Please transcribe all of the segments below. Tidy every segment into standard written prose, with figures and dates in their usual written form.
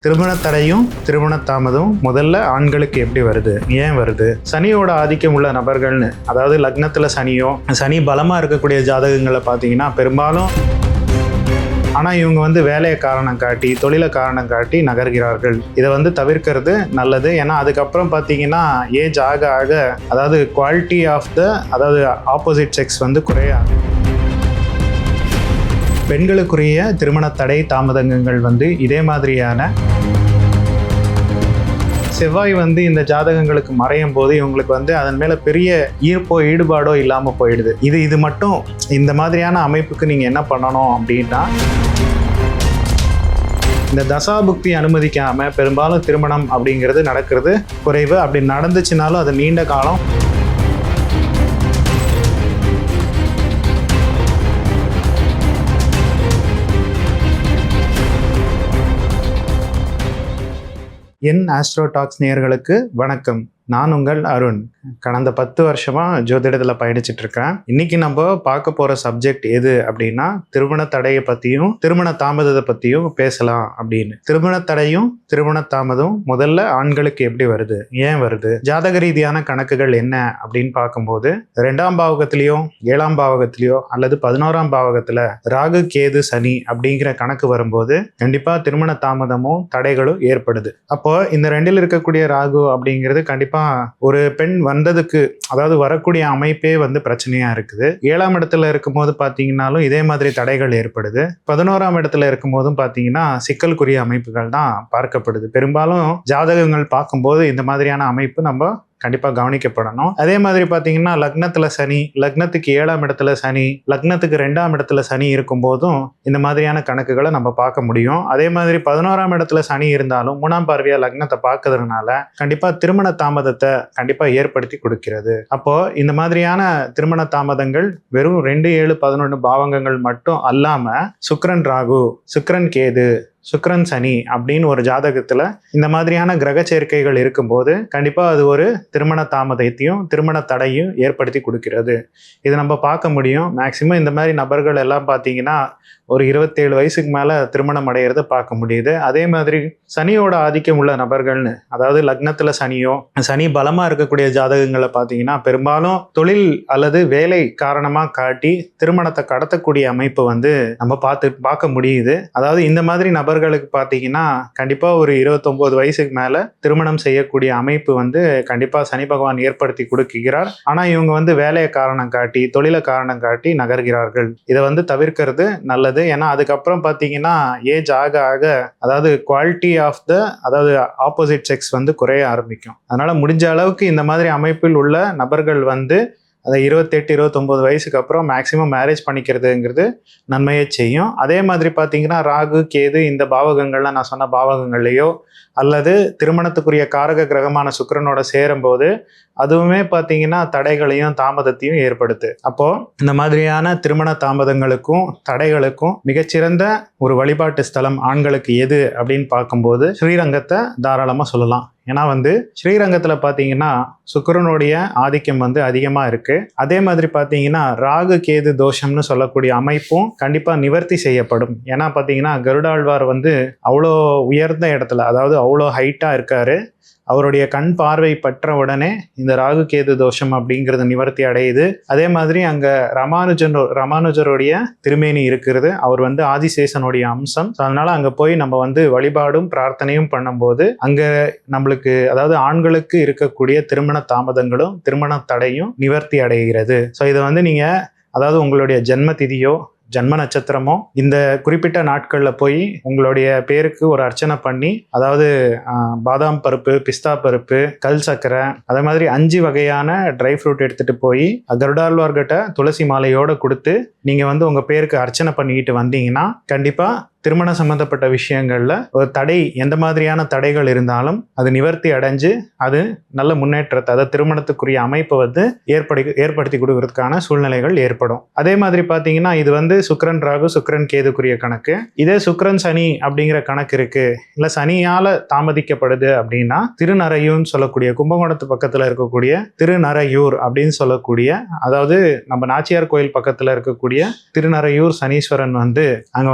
திருமண தடையும் திருமண தாமதம் முதல்ல ஆண்களுக்கு எப்படி வருது, ஏன் வருது? சனியோட ஆதிக்கம் உள்ள நபர்கள்னு, அதாவது லக்னத்துல சனி பலமா இருக்கக்கூடிய ஜாதகங்களை பார்த்தீங்கன்னா பெரும்பாலும் ஆனால் இவங்க வேலையை காரணம் காட்டி தொழிலை காரணம் காட்டி நகர்கிறார்கள். இதை தவிர்க்கிறது நல்லது. ஏன்னா அதுக்கப்புறம் பார்த்தீங்கன்னா ஏஜ் ஆக ஆக அதாவது குவாலிட்டி ஆஃப் அதாவது ஆப்போசிட் செக்ஸ் குறைய பெண்களுக்குரிய திருமண தடை தாமதங்கள் இதே மாதிரியான செவ்வாய் இந்த ஜாதகங்களுக்கு மறையும் போது இவங்களுக்கு அதன் மேல பெரிய ஈடுபாடோ இல்லாம போயிடுது. இது மட்டும் இந்த மாதிரியான அமைப்புக்கு நீங்க என்ன பண்ணணும் அப்படின்னா, இந்த தசாபுக்தி அனுமதிக்காம பெரும்பாலும் திருமணம் அப்படிங்கிறது நடக்கிறது குறைவு. அப்படி நடந்துச்சுனாலும் அது நீண்ட காலம் என் ஆஸ்ட்ரோடாக்ஸ் நேயர்களுக்கு வணக்கம். நான் உங்கள் அருண். கடந்த 10 வருஷமா ஜோதிடத்தில் பயணிச்சுட்டு இருக்கேன். இன்னைக்கு நம்ம பார்க்க போற சப்ஜெக்ட் எது அப்படின்னா, திருமண தடையை பத்தியும் திருமண தாமதத்தை பத்தியும் பேசலாம் அப்படின்னு. திருமண தடையும் திருமண தாமதம் முதல்ல ஆண்களுக்கு எப்படி வருது, ஏன் வருது, ஜாதக ரீதியான கணக்குகள் என்ன அப்படின்னு பார்க்கும்போது 2ஆம் பாவகத்திலேயோ 7ஆம் பாவகத்திலேயோ அல்லது 11ஆம் பாவகத்துல ராகு கேது சனி அப்படிங்கிற கணக்கு வரும்போது கண்டிப்பா திருமண தாமதமும் தடைகளும் ஏற்படுது. அப்போ இந்த ரெண்டில் இருக்கக்கூடிய ராகு அப்படிங்கிறது கண்டிப்பா ஒரு பெண் வந்ததுக்கு, அதாவது வரக்கூடிய அமைப்பே பிரச்சனையா இருக்குது. 7ஆம் இடத்துல இருக்கும் போது பாத்தீங்கன்னாலும் இதே மாதிரி தடைகள் ஏற்படுது. 11ஆம் இடத்துல இருக்கும் போதும் பாத்தீங்கன்னா சிக்கலுக்குரிய அமைப்புகள் தான் பார்க்கப்படுது. பெரும்பாலும் ஜாதகங்கள் பார்க்கும்போது இந்த மாதிரியான அமைப்பு நம்ம கண்டிப்பா கவனிக்கப்படணும். அதே மாதிரி பாத்தீங்கன்னா லக்னத்துல சனி, லக்னத்துக்கு 7ஆம் இடத்துல சனி, லக்னத்துக்கு 2ஆம் இடத்துல சனி இருக்கும் போதும் இந்த மாதிரியான கணக்குகளை நம்ம பார்க்க முடியும். அதே மாதிரி 11ஆம் இடத்துல சனி இருந்தாலும் 3ஆம் பார்வையா லக்னத்தை பார்க்கறதுனால கண்டிப்பா திருமண தாமதத்தை கண்டிப்பா ஏற்படுத்தி கொடுக்கிறது. அப்போ இந்த மாதிரியான திருமண தாமதங்கள் வெறும் 2, 7, 11 பாவகங்கள் மட்டும் அல்லாம சுக்கிரன் ராகு, சுக்கிரன் கேது, சுக்கிரன் சனி அப்படின்னு ஒரு ஜாதகத்துல இந்த மாதிரியான கிரக சேர்க்கைகள் இருக்கும்போது கண்டிப்பா அது ஒரு திருமண தாமதத்தையும் திருமண தடையும் ஏற்படுத்தி கொடுக்கிறது. இதை நம்ம பார்க்க முடியும். மேக்சிமம் இந்த மாதிரி நபர்கள் எல்லாம் பார்த்தீங்கன்னா ஒரு 27 வயசுக்கு மேல திருமணம் அடையிறத பார்க்க முடியுது. அதே மாதிரி சனியோட ஆதிக்கம் உள்ள நபர்கள்னு, அதாவது லக்னத்துல சனி பலமா இருக்கக்கூடிய ஜாதகங்களை பார்த்தீங்கன்னா பெரும்பாலும் தொழில் அல்லது வேலை காரணமா காட்டி திருமணத்தை கடத்தக்கூடிய அமைப்பு நம்ம பார்க்க முடியுது. அதாவது இந்த மாதிரி நபர்களுக்கு பார்த்தீங்கன்னா கண்டிப்பா ஒரு 29 வயசுக்கு மேல திருமணம் செய்யக்கூடிய அமைப்பு கண்டிப்பா சனி பகவான் ஏற்படுத்தி கொடுக்கிறார். ஆனா இவங்க வேலையை காரணம் காட்டி தொழிலை காரணம் காட்டி நகர்கிறார்கள். இதை தவிர்க்கிறது நல்லது. ஏன்னா அதுக்கப்புறம் பார்த்தீங்கன்னா ஏஜ் ஆக ஆக அதாவது குவாலிட்டி ஆஃப் அதாவது ஆப்போசிட் செக்ஸ் குறைய ஆரம்பிக்கும். அதனால முடிஞ்ச அளவுக்கு இந்த மாதிரி அமைப்பில் உள்ள நபர்கள் அதை 28, 29 வயசுக்கு அப்புறம் மேக்சிமம் மேரேஜ் பண்ணிக்கிறதுங்கிறது நன்மையை செய்யும். அதே மாதிரி பார்த்தீங்கன்னா ராகு கேது இந்த பாவகங்கள்லாம் நான் சொன்ன பாவகங்கள்லையோ அல்லது திருமணத்துக்குரிய காரக கிரகமான சுக்கிரனோட சேரும்போது அதுவுமே பார்த்தீங்கன்னா தடைகளையும் தாமதத்தையும் ஏற்படுத்து. அப்போ இந்த மாதிரியான திருமண தாமதங்களுக்கும் தடைகளுக்கும் மிகச்சிறந்த ஒரு வழிபாட்டு ஸ்தலம் ஆண்களுக்கு எது அப்படின்னு பார்க்கும்போது ஸ்ரீரங்கத்தை தாராளமாக சொல்லலாம். ஏன்னா ஸ்ரீரங்கத்துல பாத்தீங்கன்னா சுக்கிரனுடைய ஆதிக்கம் அதிகமா இருக்கு. அதே மாதிரி பாத்தீங்கன்னா ராகு கேது தோஷம்னு சொல்லக்கூடிய அமைப்பும் கண்டிப்பா நிவர்த்தி செய்யப்படும். ஏன்னா பாத்தீங்கன்னா கருடாழ்வார் அவ்வளோ உயர்ந்த இடத்துல, அதாவது அவ்வளோ ஹைட்டா இருக்காரு. அவருடைய கண் பார்வை பற்ற உடனே இந்த ராகு கேது தோஷம் அப்படிங்கிறது நிவர்த்தி அடையுது. அதே மாதிரி அங்க ராமானுஜருடைய திருமேனி இருக்கிறது. அவர் ஆதிசேஷனுடைய அம்சம். அதனால அங்க போய் நம்ம வழிபாடும் பிரார்த்தனையும் பண்ணும்போது அங்க நம்மளுக்கு, அதாவது ஆண்களுக்கு இருக்கக்கூடிய திருமண தாமதங்களும் திருமண தடையும் நிவர்த்தி அடைகிறது. ஸோ இதை நீங்க, அதாவது உங்களுடைய ஜென்ம திதியோ ஜன்ம நட்சத்திரமோ இந்த குறிப்பிட்ட நாட்களில் போய் உங்களுடைய பேருக்கு ஒரு அர்ச்சனை பண்ணி, அதாவது பாதாம் பருப்பு, பிஸ்தா பருப்பு, கல் சக்கரை, அதே மாதிரி 5 வகையான ட்ரை ஃப்ரூட் எடுத்துட்டு போய் கருடாழ்வார்கிட்ட துளசி மாலையோட கொடுத்து நீங்க உங்க பேருக்கு அர்ச்சனை பண்ணிக்கிட்டு வந்தீங்கன்னா கண்டிப்பா திருமண சம்பந்தப்பட்ட விஷயங்கள்ல ஒரு தடை, எந்த மாதிரியான தடைகள் இருந்தாலும் அது நிவர்த்தி அடைஞ்சு அது நல்ல முன்னேற்றத்தை, அதாவது திருமணத்துக்குரிய அமைப்பை ஏற்படுத்தி கொடுக்கறதுக்கான சூழ்நிலைகள் ஏற்படும். அதே மாதிரி பாத்தீங்கன்னா இது சுக்கிரன் ராகு சுக்கிரன் கேதுக்குரிய கணக்கு. இதே சுக்கிரன் சனி அப்படிங்கிற கணக்கு இருக்கு, இல்ல சனியால தாமதிக்கப்படுது அப்படின்னா திருநறையூர்னு சொல்லக்கூடிய கும்பகோணத்து பக்கத்துல இருக்கக்கூடிய திருநறையூர் அப்படின்னு சொல்லக்கூடிய, அதாவது நம்ம நாச்சியார் கோயில் பக்கத்துல இருக்கக்கூடிய திருநறையூர் சனீஸ்வரன் அங்க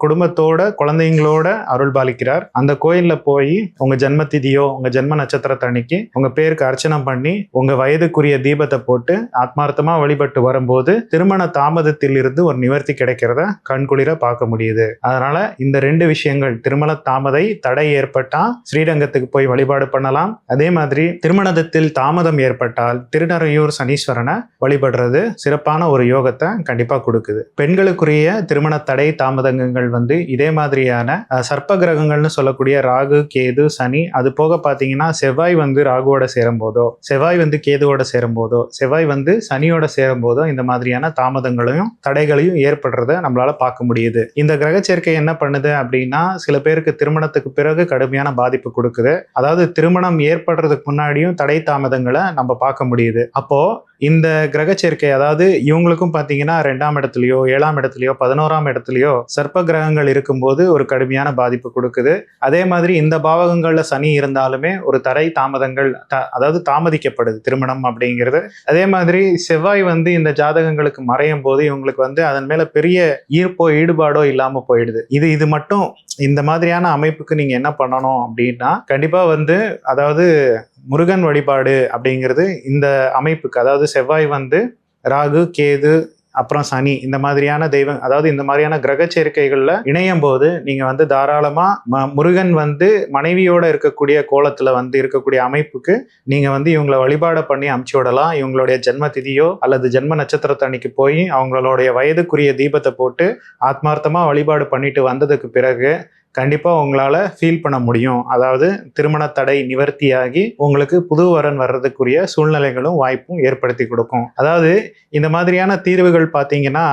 குடும்பத்தோட குழந்தைங்களோட அருள் பாலிக்கிறார். அந்த கோயில்ல போய் உங்க ஜென்ம திதியோ உங்க ஜென்ம நட்சத்திரத்தன்னைக்கு உங்க பேருக்கு அர்ச்சனை பண்ணி உங்க வயதுக்குரிய தீபத்தை போட்டு ஆத்மார்த்தமா வழிபட்டு வரும்போது திருமண தாமதத்தில் இருந்து ஒரு நிவர்த்தி கிடைக்கிறத கண்குளிர பார்க்க முடியுது. அதனால இந்த 2 விஷயங்கள், திருமண தாமதை தடை ஏற்பட்டா ஸ்ரீரங்கத்துக்கு போய் வழிபாடு பண்ணலாம். அதே மாதிரி திருமணத்தில் தாமதம் ஏற்பட்டால் திருநறையூர் சனீஸ்வரனை வழிபடுறது சிறப்பான ஒரு யோகத்தை கண்டிப்பா கொடுக்குது. பெண்களுக்குரிய திருமண தடை தாமதங்கள் இதே மாதிரியான சர்ப்ப கிரகங்கள்னு சொல்லக்கூடிய ராகு, கேது, சனி, அது போக பாத்தீங்கன்னா செவ்வாய் ராகுவோட சேரும் போதோ, செவ்வாய் கேதுவோட சேரும் போதோ, செவ்வாய் சனியோட சேரும் போதோ இந்த மாதிரியான தாமதங்களையும் தடைகளையும் ஏற்படுறத நம்மளால பார்க்க முடியுது. இந்த கிரக சேர்க்கை என்ன பண்ணுது அப்படின்னா சில பேருக்கு திருமணத்துக்கு பிறகு கடுமையான பாதிப்பு கொடுக்குது. அதாவது திருமணம் ஏற்படுறதுக்கு முன்னாடியும் தடை தாமதங்களை நம்ம பார்க்க முடியுது. அப்போ இந்த கிரக சேர்க்கை, அதாவது இவங்களுக்கும் பாத்தீங்கன்னா 2ஆம் இடத்துலயோ 7ஆம் இடத்துலயோ 11ஆம் இடத்துலயோ சர்ப்ப கிரகங்கள் இருக்கும்போது ஒரு கடுமையான பாதிப்பு கொடுக்குது. அதே மாதிரி இந்த பாவகங்கள்ல சனி இருந்தாலுமே ஒரு தடை தாமதங்கள் அதாவது தாமதிக்கப்படுது திருமணம் அப்படிங்கிறது. அதே மாதிரி செவ்வாய் இந்த ஜாதகங்களுக்கு மறையும் போது இவங்களுக்கு அதன் மேல பெரிய ஈர்ப்போ ஈடுபாடோ இல்லாம போயிடுது. இது மட்டும் இந்த மாதிரியான அமைப்புக்கு நீங்க என்ன பண்ணணும் அப்படின்னா கண்டிப்பா அதாவது முருகன் வழிபாடு அப்படிங்கிறது இந்த அமைப்புக்கு, அதாவது செவ்வாய் ராகு, கேது, அப்புறம் சனி, இந்த மாதிரியான தெய்வம், அதாவது இந்த மாதிரியான கிரக சேர்க்கைகள்ல இணையும் போது நீங்க தாராளமா முருகன் மனைவியோட இருக்கக்கூடிய கோலத்துல இருக்கக்கூடிய அமைப்புக்கு நீங்க இவங்களை வழிபாட பண்ணி அமுச்சு விடலாம். இவங்களுடைய ஜென்ம திதியோ அல்லது ஜென்ம நட்சத்திரத்தன்னைக்கு போய் அவங்களுடைய வயதுக்குரிய தீபத்தை போட்டு ஆத்மார்த்தமா வழிபாடு பண்ணிட்டு வந்ததுக்கு பிறகு கண்டிப்பா உங்களால ஃபீல் பண்ண முடியும். அதாவது திருமண தடை நிவர்த்தியாகி உங்களுக்கு புது வரன் வர்றதுக்குரிய சூழ்நிலைகளும் வாய்ப்பும் ஏற்படுத்தி கொடுக்கும். அதாவது இந்த மாதிரியான தீர்வுகள் பார்த்தீங்கன்னா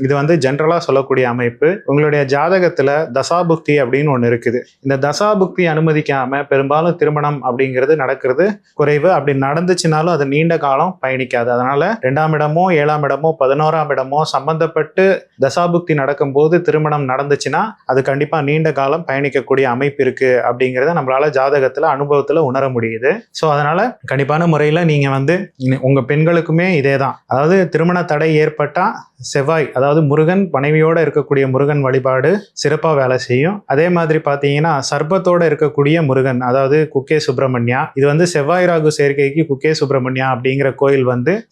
இது ஜென்ரலா சொல்லக்கூடிய அமைப்பு. உங்களுடைய ஜாதகத்துல தசாபுக்தி அப்படின்னு ஒண்ணு இருக்குது. இந்த தசாபுக்தி அனுமதிக்காம பெரும்பாலும் திருமணம் அப்படிங்கிறது நடக்கிறது குறைவு. அப்படி நடந்துச்சுனாலும் அது நீண்ட காலம் பயணிக்காது. அதனால 2ஆம் இடமோ 7ஆம் இடமோ 11ஆம் இடமோ சம்பந்தப்பட்டு தசாபுக்தி நடக்கும்போது திருமணம் நடந்துச்சுன்னா அது கண்டிப்பா நீண்ட காலம் பயணிக்கக்கூடிய அமைப்பு இருக்கு அப்படிங்கிறத நம்மளால ஜாதகத்துல அனுபவத்துல உணர முடியுது. ஸோ அதனால கண்டிப்பான முறையில நீங்க உங்க பெண்களுக்குமே இதே தான். அதாவது திருமண தடை ஏற்பட்டா செவ்வாய், அதாவது முருகன், மனைவியோட இருக்கக்கூடிய முருகன் வழிபாடு சிறப்பா வேலை செய்யும். அதே மாதிரி பாத்தீங்கன்னா சர்ப்பத்தோட இருக்கக்கூடிய முருகன், அதாவது குக்கே சுப்பிரமணியா, இது செவ்வாய் ராகு சேர்க்கைக்கு குக்கே சுப்பிரமணியா அப்படிங்கிற கோயில்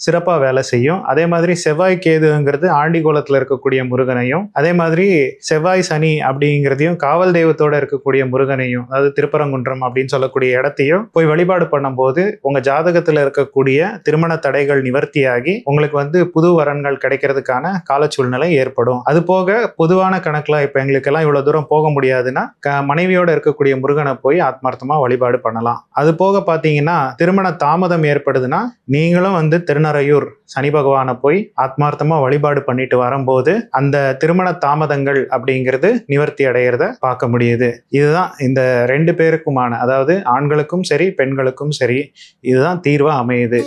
சிறப்பா வேலை செய்யும். அதே மாதிரி செவ்வாய் கேதுங்கிறது ஆண்டிகோலத்துல இருக்கக்கூடிய முருகனையும், அதே மாதிரி செவ்வாய் சனி அப்படிங்கிறதையும் காவல் தெய்வத்தோட இருக்கக்கூடிய முருகனையும், அதாவது திருப்பரங்குன்றம் அப்படின்னு சொல்லக்கூடிய இடத்தையும் போய் வழிபாடு பண்ணும் போது உங்க ஜாதகத்துல இருக்கக்கூடிய திருமண தடைகள் நிவர்த்தியாகி உங்களுக்கு புது வரன்கள் கிடைக்கிறதுக்கான கால சூழ்நிலை ஏற்படும். அது போக பொதுவான கணக்குல இப்ப எங்களுக்கெல்லாம் இவ்வளவு தூரம் போக முடியாதுன்னா மனைவியோட இருக்கக்கூடிய முருகனை போய் ஆத்மார்த்தமா வழிபாடு பண்ணலாம். அது போக பாத்தீங்கன்னா திருமண தாமதம் ஏற்படுதுன்னா நீங்களும் திருநறையூர் சனி பகவானை போய் ஆத்மார்த்தமா வழிபாடு பண்ணிட்டு வரும்போது அந்த திருமண தாமதங்கள் அப்படிங்கிறது நிவர்த்தி அடைகிறத பார்க்க முடியுது. இதுதான் இந்த 2 பேருக்குமான, அதாவது ஆண்களுக்கும் சரி பெண்களுக்கும் சரி இதுதான் தீர்வா அமையுது.